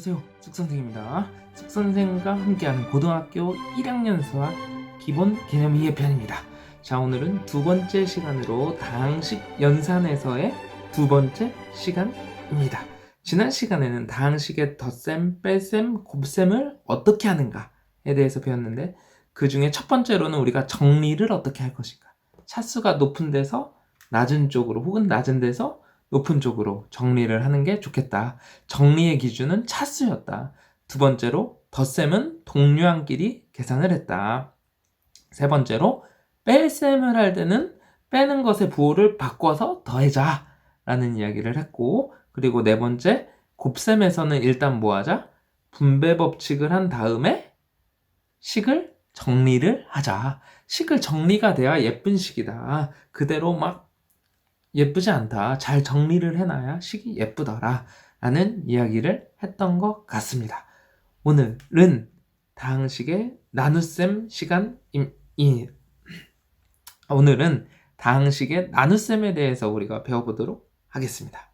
안녕하세요. 숙선생입니다. 숙선생과 함께하는 고등학교 1학년 수학 기본 개념 2의 편입니다. 자, 오늘은 두 번째 시간으로 다항식 연산에서의 두 번째 시간입니다. 지난 시간에는 다항식의 덧셈, 뺄셈, 곱셈을 어떻게 하는가에 대해서 배웠는데 그 중에 첫 번째로는 우리가 정리를 어떻게 할 것인가. 차수가 높은 데서 낮은 쪽으로 혹은 낮은 데서 높은 쪽으로 정리를 하는 게 좋겠다. 정리의 기준은 차수였다. 두 번째로 덧셈은 동류항끼리 계산을 했다. 세 번째로 뺄셈을 할 때는 빼는 것의 부호를 바꿔서 더해자 라는 이야기를 했고, 그리고 네 번째 곱셈에서는 일단 뭐 하자? 분배 법칙을 한 다음에 식을 정리를 하자. 식을 정리가 돼야 예쁜 식이다. 그대로 막 예쁘지 않다. 잘 정리를 해놔야 식이 예쁘더라. 라는 이야기를 했던 것 같습니다. 오늘은 다항식의 나눗셈 오늘은 다항식의 나눗셈에 대해서 우리가 배워보도록 하겠습니다.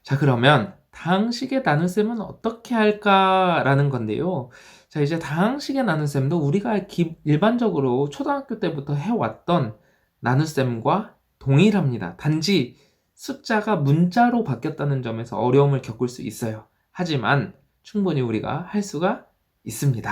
자, 그러면 다항식의 나눗셈은 어떻게 할까라는 건데요. 자, 이제 다항식의 나눗셈도 우리가 일반적으로 초등학교 때부터 해왔던 나눗셈과 동일합니다. 단지 숫자가 문자로 바뀌었다는 점에서 어려움을 겪을 수 있어요. 하지만 충분히 우리가 할 수가 있습니다.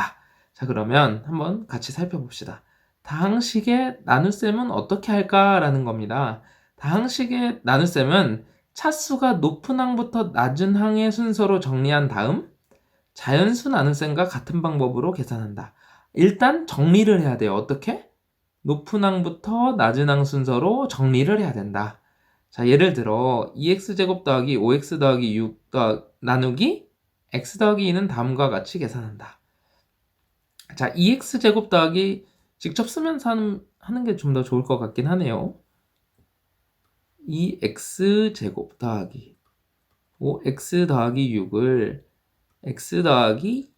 자, 그러면 한번 같이 살펴봅시다. 다항식의 나눗셈은 어떻게 할까라는 겁니다. 다항식의 나눗셈은 차수가 높은 항부터 낮은 항의 순서로 정리한 다음 자연수 나눗셈과 같은 방법으로 계산한다. 일단 정리를 해야 돼요. 어떻게? 높은 항부터 낮은 항 순서로 정리를 해야 된다. 자, 예를 들어 2x제곱 더하기 5x 더하기 6 나누기 x 더하기 2는 다음과 같이 계산한다. 자, 2x제곱 더하기 직접 쓰면서 하는 게 좀 더 좋을 것 같긴 하네요. 2x제곱 더하기 5x 더하기 6을 x 더하기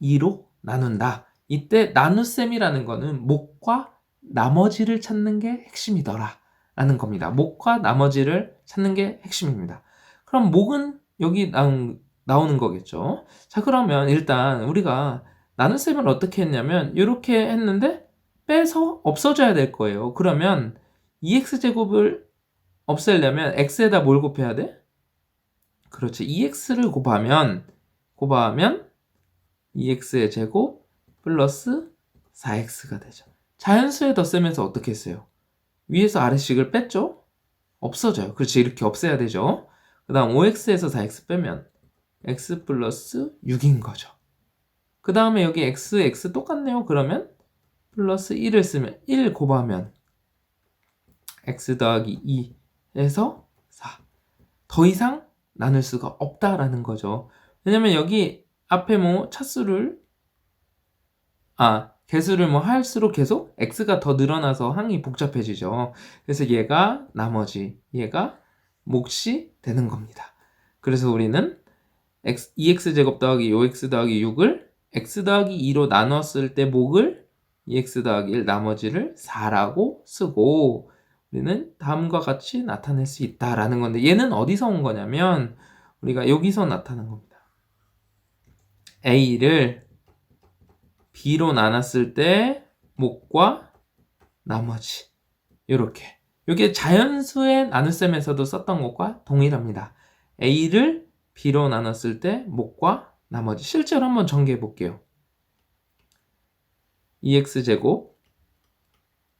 2로 나눈다. 이때 나눗셈이라는 거는 목과 나머지를 찾는 게 핵심이더라 라는 겁니다. 목과 나머지를 찾는 게 핵심입니다. 그럼 목은 여기 나오는 거겠죠. 자, 그러면 일단 우리가 나눗셈을 어떻게 했냐면 이렇게 했는데 빼서 없어져야 될 거예요. 그러면 2x제곱을 없애려면 x에다 뭘 곱해야 돼? 그렇지. 2x를 곱하면 2x의 제곱 플러스 4x가 되죠. 자연수의 덧셈에서 어떻게 했어요? 위에서 아래식을 뺐죠? 없어져요. 그렇지. 이렇게 없애야 되죠. 그 다음 5x에서 4x 빼면 x 플러스 6인 거죠. 그 다음에 여기 x 똑같네요. 그러면 플러스 1을 쓰면 1 곱하면 x 더하기 2 해서 4. 더 이상 나눌 수가 없다라는 거죠. 왜냐면 여기 앞에 뭐 개수를 뭐 할수록 계속 x가 더 늘어나서 항이 복잡해지죠. 그래서 얘가 나머지, 얘가 몫이 되는 겁니다. 그래서 우리는 2x제곱 더하기 5x 더하기 6을 x 더하기 2로 나눴을 때 목을 2x 더하기 1 나머지를 4라고 쓰고 우리는 다음과 같이 나타낼 수 있다라는 건데 얘는 어디서 온 거냐면 우리가 여기서 나타난 겁니다. A를 B로 나눴을 때 목과 나머지 이렇게 이게 자연수의 나눗셈에서도 썼던 것과 동일합니다. A를 B로 나눴을 때 목과 나머지 실제로 한번 전개해 볼게요. 2x제곱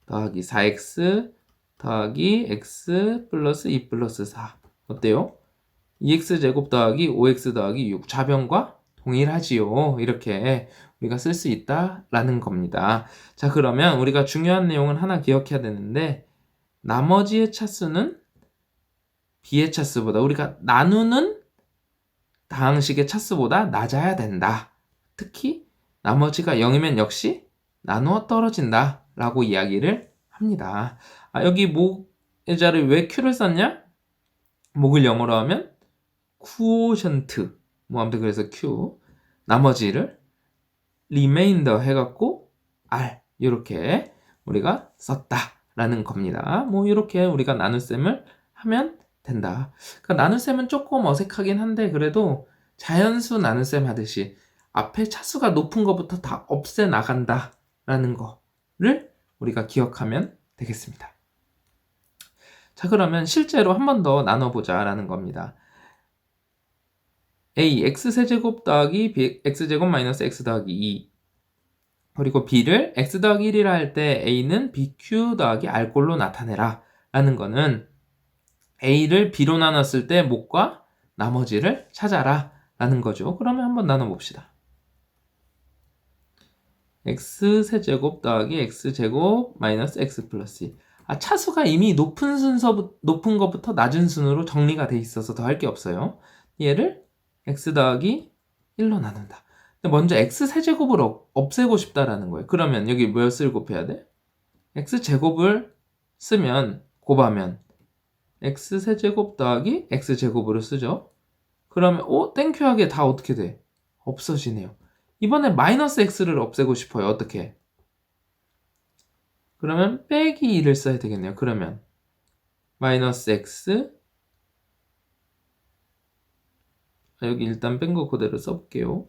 더하기 4x 더하기 x 플러스 2 플러스 4 어때요? 2x제곱 더하기 5x 더하기 6 좌변과 동일하지요. 이렇게 우리가 쓸 수 있다라는 겁니다. 자, 그러면 우리가 중요한 내용은 하나 기억해야 되는데 나머지의 차수는 b의 차수보다 우리가 나누는 다항식의 차수보다 낮아야 된다. 특히 나머지가 0이면 역시 나누어 떨어진다 라고 이야기를 합니다. 여기 목의 자를 왜 Q를 썼냐? 목을 영어로 하면 quotient 뭐 아무튼 그래서 Q 나머지를 remainder 해갖고 R 이렇게 우리가 썼다라는 겁니다. 뭐 이렇게 우리가 나눗셈을 하면 된다. 그러니까 나눗셈은 조금 어색하긴 한데 그래도 자연수 나눗셈 하듯이 앞에 차수가 높은 것부터 다 없애 나간다 라는 거를 우리가 기억하면 되겠습니다. 자, 그러면 실제로 한 번 더 나눠보자 라는 겁니다. a x세제곱 더하기 b x제곱 마이너스 x 더하기 2 그리고 b를 x 더하기 1이라 할 때 a는 bq 더하기 r꼴로 나타내라 라는 거는 a를 b로 나눴을 때 목과 나머지를 찾아라 라는 거죠. 그러면 한번 나눠봅시다. x세제곱 더하기 x제곱 마이너스 x 플러스 2 차수가 이미 높은 것부터 낮은 순으로 정리가 돼 있어서 더 할 게 없어요. 얘를 x 더하기 1로 나눈다. 근데 먼저 x세제곱을 없애고 싶다라는 거예요. 그러면 여기 몇을 곱해야 돼? x제곱을 쓰면 곱하면 x세제곱 더하기 x제곱으로 쓰죠. 그러면 땡큐하게 다 어떻게 돼? 없어지네요. 이번에 마이너스 x를 없애고 싶어요. 어떻게? 그러면 빼기 2를 써야 되겠네요. 그러면 마이너스 x 여기 일단 뺀 거 그대로 써볼게요.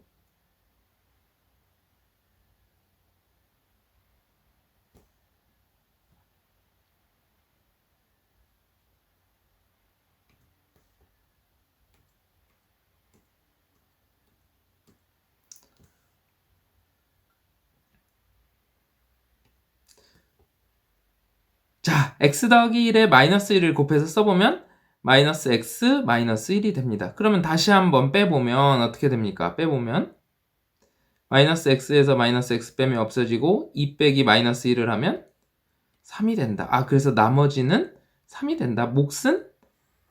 자, x 더하기 1에 마이너스 1을 곱해서 써보면 마이너스 x 마이너스 1이 됩니다. 그러면 다시 한번 빼보면 어떻게 됩니까? 빼보면 마이너스 x에서 마이너스 x 빼면 없어지고 2 빼기 마이너스 1을 하면 3이 된다. 그래서 나머지는 3이 된다. 몫은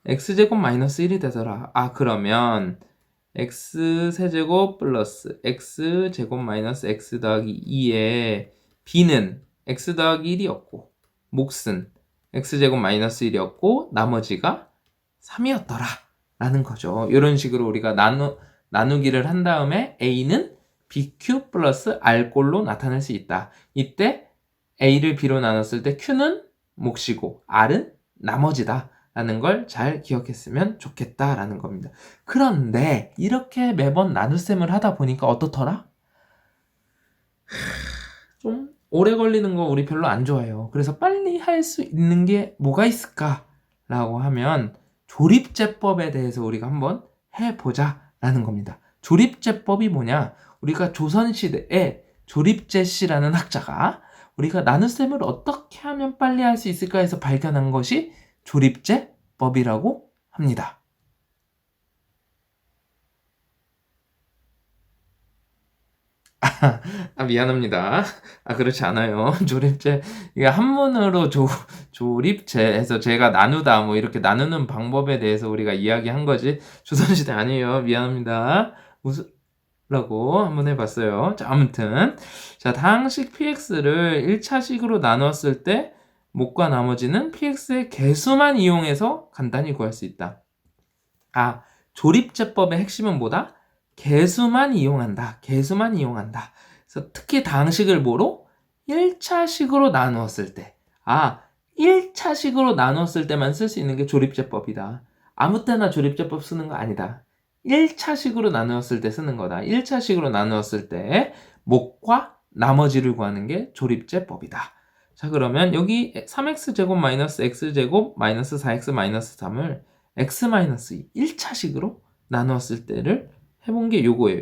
x제곱 마이너스 1이 되더라. 그러면 x세제곱 플러스 x제곱 마이너스 x 더하기 2에 b는 x 더하기 1이었고 몫은 x제곱 마이너스 1이었고 나머지가 3이었더라 라는 거죠. 이런 식으로 우리가 나누기를 한 다음에 a는 bq 플러스 r꼴로 나타낼 수 있다. 이때 a를 b로 나눴을 때 q는 몫이고 r은 나머지다 라는 걸 잘 기억했으면 좋겠다 라는 겁니다. 그런데 이렇게 매번 나눗셈을 하다 보니까 어떻더라? 좀 오래 걸리는 거 우리 별로 안 좋아해요. 그래서 빨리 할 수 있는 게 뭐가 있을까? 라고 하면 조립제법에 대해서 우리가 한번 해보자 라는 겁니다. 조립제법이 뭐냐? 우리가 조선시대에 조립제씨라는 학자가 우리가 나눗셈을 어떻게 하면 빨리 할 수 있을까 해서 발견한 것이 조립제법이라고 합니다. 미안합니다. 그렇지 않아요. 조립제, 이게 한문으로 조립제해서 제가 나누다, 뭐 이렇게 나누는 방법에 대해서 우리가 이야기한 거지. 조선시대 아니에요. 미안합니다. 라고 한번 해봤어요. 자, 아무튼. 자, 다항식 px를 1차식으로 나눴을 때, 목과 나머지는 px의 개수만 이용해서 간단히 구할 수 있다. 조립제법의 핵심은 뭐다? 개수만 이용한다. 개수만 이용한다. 그래서 특히 다항식을 뭐로? 1차식으로 나누었을 때. 1차식으로 나누었을 때만 쓸 수 있는 게 조립제법이다. 아무 때나 조립제법 쓰는 거 아니다. 1차식으로 나누었을 때 쓰는 거다. 1차식으로 나누었을 때 목과 나머지를 구하는 게 조립제법이다. 자, 그러면 여기 3x제곱 마이너스 x제곱 마이너스 4x 마이너스 3을 x 마이너스 2 1차식으로 나누었을 때를 해본 게 요거예요.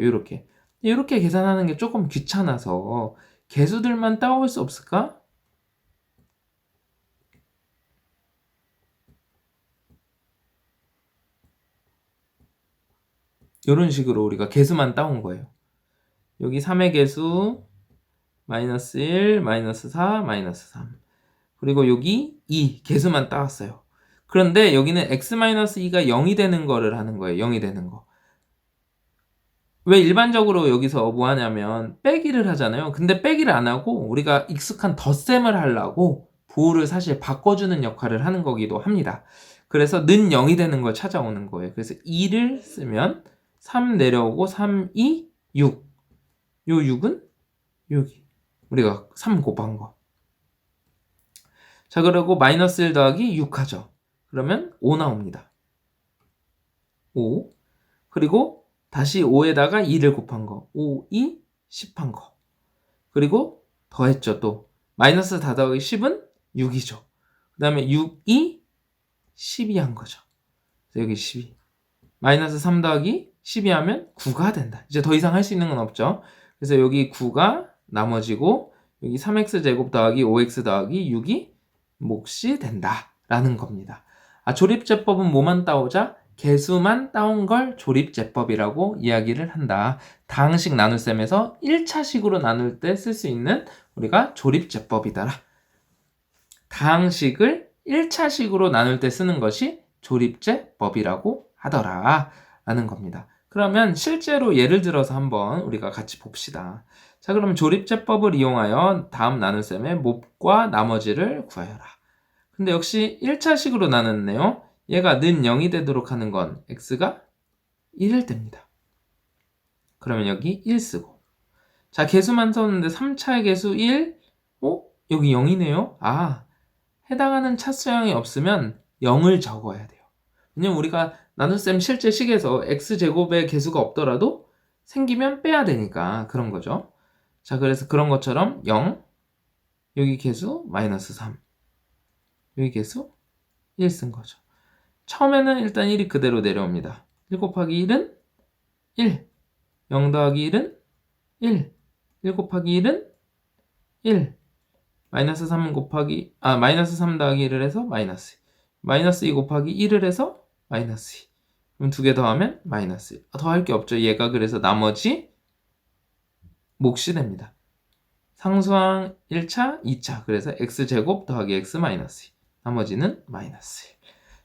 이렇게 계산하는 게 조금 귀찮아서 개수들만 따올 수 없을까? 이런 식으로 우리가 개수만 따온 거예요. 여기 3의 개수 마이너스 1, 마이너스 4, 마이너스 3 그리고 여기 2 개수만 따왔어요. 그런데 여기는 x-2가 0이 되는 거를 하는 거예요. 0이 되는 거. 왜 일반적으로 여기서 뭐 하냐면 빼기를 하잖아요. 근데 빼기를 안 하고 우리가 익숙한 덧셈을 하려고 부호를 사실 바꿔주는 역할을 하는 거기도 합니다. 그래서 는 0이 되는 걸 찾아오는 거예요. 그래서 2를 쓰면 3 내려오고 3, 2, 6. 요 6은 여기 우리가 3 곱한 거. 자, 그리고 마이너스 1 더하기 6 하죠. 그러면 5 나옵니다. 5. 그리고 다시 5에다가 2를 곱한 거. 5, 2, 10 한 거. 그리고 더했죠, 또. 마이너스 4 더하기 10은 6이죠. 그 다음에 6, 2, 12 한 거죠. 그래서 여기 12. 마이너스 3 더하기 12 하면 9가 된다. 이제 더 이상 할 수 있는 건 없죠. 그래서 여기 9가 나머지고 여기 3x제곱 더하기 5x 더하기 6이 몫이 된다 라는 겁니다. 조립제법은 뭐만 따오자? 개수만 따온 걸 조립제법이라고 이야기를 한다. 다항식 나눗셈에서 1차식으로 나눌 때 쓸 수 있는 우리가 조립제법이다. 다항식을 1차식으로 나눌 때 쓰는 것이 조립제법이라고 하더라 라는 겁니다. 그러면 실제로 예를 들어서 한번 우리가 같이 봅시다. 자, 그러면 조립제법을 이용하여 다음 나눗셈의 몹과 나머지를 구하여라. 근데 역시 1차식으로 나눴네요. 얘가 는 0이 되도록 하는 건 x가 1일 때입니다. 그러면 여기 1 쓰고. 자, 개수만 썼는데 3차의 개수 1. 여기 0이네요. 해당하는 차수량이 없으면 0을 적어야 돼요. 왜냐면 우리가 나눗셈 실제 식에서 x제곱의 개수가 없더라도 생기면 빼야 되니까 그런 거죠. 자, 그래서 그런 것처럼 0, 여기 개수 마이너스 3, 여기 개수 1 쓴 거죠. 처음에는 일단 1이 그대로 내려옵니다. 1 곱하기 1은 1, 0 더하기 1은 1, 1 곱하기 1은 1, 마이너스 3 곱하기, 마이너스 3 더하기 1을 해서 마이너스 2, 마이너스 2 곱하기 1을 해서 마이너스 2. 그럼 두 개 더하면 마이너스 1. 더 할 게 없죠. 얘가 그래서 나머지 몫이 됩니다. 상수항 1차, 2차. 그래서 x제곱 더하기 x 마이너스 2. 나머지는 마이너스 1.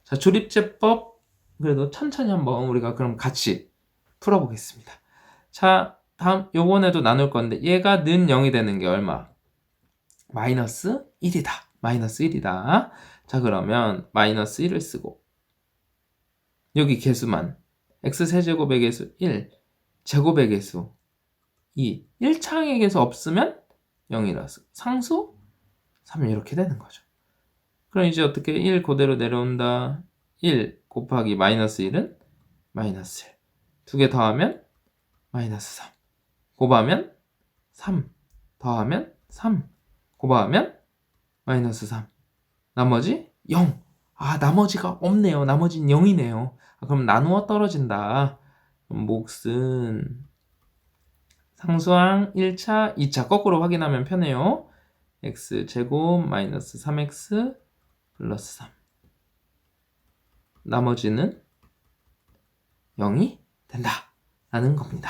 자, 조립제법 그래도 천천히 한번 우리가 그럼 같이 풀어보겠습니다. 자, 다음 요번에도 나눌 건데 얘가 는 0이 되는 게 얼마? 마이너스 1이다. 마이너스 1이다. 자, 그러면 마이너스 1을 쓰고 여기 개수만 x세제곱의 개수 1, 제곱의 개수 2, 1차항의 개수 없으면 0이라서 상수 3 이렇게 되는 거죠. 그럼 이제 어떻게 1 그대로 내려온다. 1 곱하기 마이너스 1은 마이너스 1. 두 개 더하면 마이너스 3. 곱하면 3. 더하면 3. 곱하면 마이너스 3. 나머지 0. 나머지가 없네요. 나머지는 0이네요. 그럼 나누어 떨어진다. 몫은 상수항 1차, 2차 거꾸로 확인하면 편해요. x제곱 마이너스 3x 플러스 3. 나머지는 0이 된다 라는 겁니다.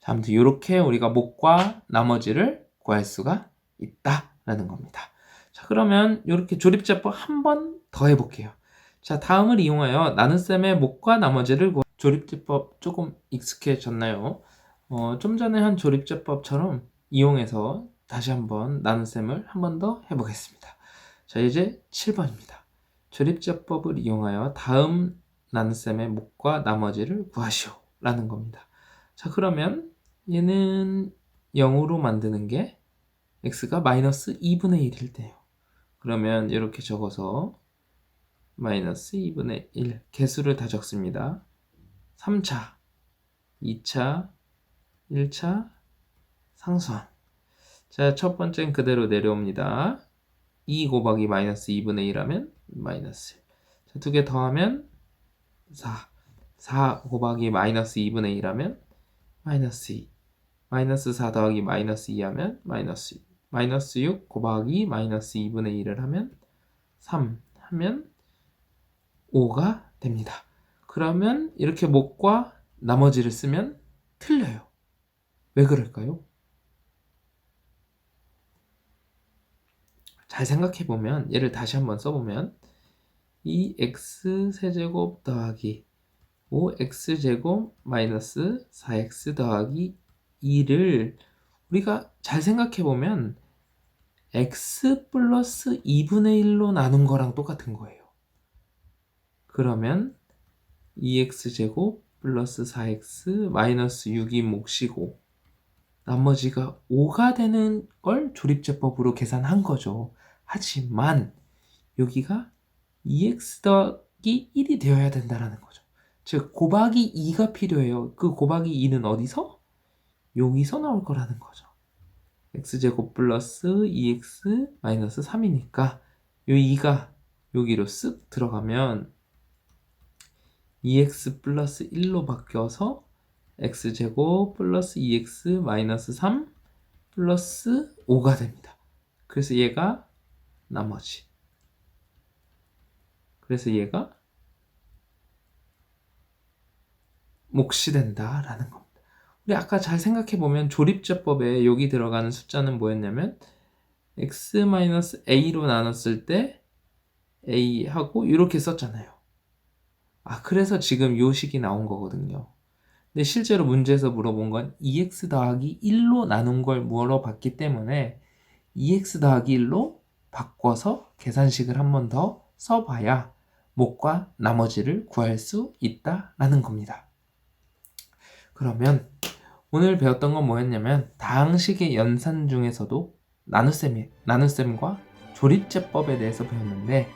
자, 아무튼 이렇게 우리가 몫과 나머지를 구할 수가 있다 라는 겁니다. 자, 그러면 이렇게 조립제법 한 번 더 해볼게요. 자, 다음을 이용하여 나눗셈의 몫과 나머지를 조립제법 조금 익숙해졌나요? 좀 전에 한 조립제법처럼 이용해서 다시 한번 나눗셈을 한 번 더 해보겠습니다. 자, 이제 7번입니다. 조립제법을 이용하여 다음 나눗셈의 몫과 나머지를 구하시오 라는 겁니다. 자, 그러면 얘는 0으로 만드는 게 x가 마이너스 2분의 1일 때요. 그러면 이렇게 적어서 마이너스 2분의 1 개수를 다 적습니다. 3차, 2차, 1차, 상수항. 자, 첫 번째는 그대로 내려옵니다. 2 곱하기 마이너스 2분의 1 하면 마이너스 1. 자, 두 개 더하면 4. 4 곱하기 마이너스 2분의 1 하면 마이너스 2. 마이너스 4 더하기 마이너스 2 하면 마이너스 6. 마이너스 6 곱하기 마이너스 2분의 1을 하면 3 하면 5가 됩니다. 그러면 이렇게 몫과 나머지를 쓰면 틀려요. 왜 그럴까요? 잘 생각해보면 얘를 다시 한번 써보면 2x세제곱 더하기 5x제곱 마이너스 4x 더하기 2를 우리가 잘 생각해보면 x 플러스 2분의 1로 나눈 거랑 똑같은 거예요. 그러면 2x제곱 플러스 4x 마이너스 6이 몫이고 나머지가 5가 되는 걸 조립제법으로 계산한 거죠. 하지만 여기가 2x 더하기 1이 되어야 된다는 거죠. 즉 곱하기 2가 필요해요. 그 곱하기 2는 어디서? 여기서 나올 거라는 거죠. x제곱 플러스 2x 마이너스 3이니까 이 2가 여기로 쓱 들어가면 2x 플러스 1로 바뀌어서 x제곱 플러스 2x 마이너스 3 플러스 5가 됩니다. 그래서 얘가 나머지. 그래서 얘가 몫이 된다라는 겁니다. 우리 아까 잘 생각해보면 조립제법에 여기 들어가는 숫자는 뭐였냐면 x-a로 나눴을 때 a하고 이렇게 썼잖아요. 그래서 지금 요 식이 나온 거거든요. 근데 실제로 문제에서 물어본 건 2x 더하기 1로 나눈 걸 물어봤기 때문에 2x 더하기 1로 바꿔서 계산식을 한 번 더 써봐야 몫과 나머지를 구할 수 있다라는 겁니다. 그러면 오늘 배웠던 건 뭐였냐면 다항식의 연산 중에서도 나눗셈과 조립제법에 대해서 배웠는데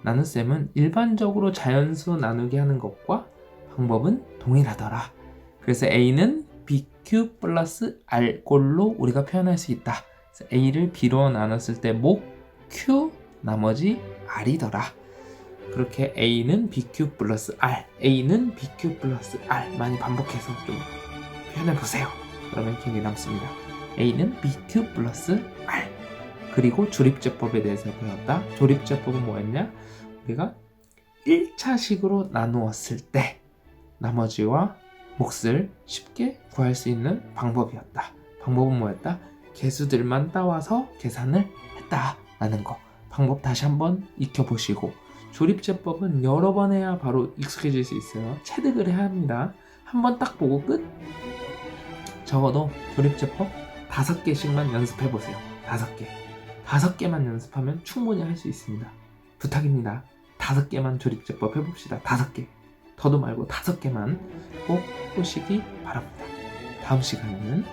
나눗셈은 일반적으로 자연수 나누기 하는 것과 방법은 동일하더라. 그래서 a는 bq 플러스 r꼴로 우리가 표현할 수 있다. 그래서 a를 b로 나눴을 때 몫 q 나머지 r이더라. 그렇게 a는 bq 플러스 r, a는 bq 플러스 r 많이 반복해서 좀 표현해보세요. 그러면 기억에 남습니다. a는 bq 플러스 r. 그리고 조립제법에 대해서 배웠다. 조립제법은 뭐였냐? 우리가 1차식으로 나누었을 때 나머지와 몫을 쉽게 구할 수 있는 방법이었다. 방법은 뭐였다? 개수들만 따와서 계산을 했다라는 거. 방법 다시 한번 익혀보시고 조립제법은 여러 번 해야 바로 익숙해질 수 있어요. 체득을 해야 합니다. 한번 딱 보고 끝? 적어도 조립제법 5개씩만 연습해보세요. 5개. 5개만 연습하면 충분히 할 수 있습니다. 부탁입니다. 5개만 조립제법 해봅시다. 5개. 더도 말고 5개만 꼭 해보시기 바랍니다. 다음 시간에는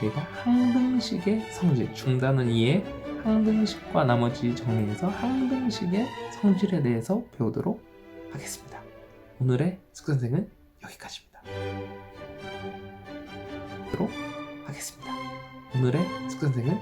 우리가 항등식의 성질, 중단은 2의 항등식과 나머지 정리해서 항등식의 성질에 대해서 배우도록 하겠습니다. 오늘의 숙선생은 여기까지입니다. 오늘의 숙선생은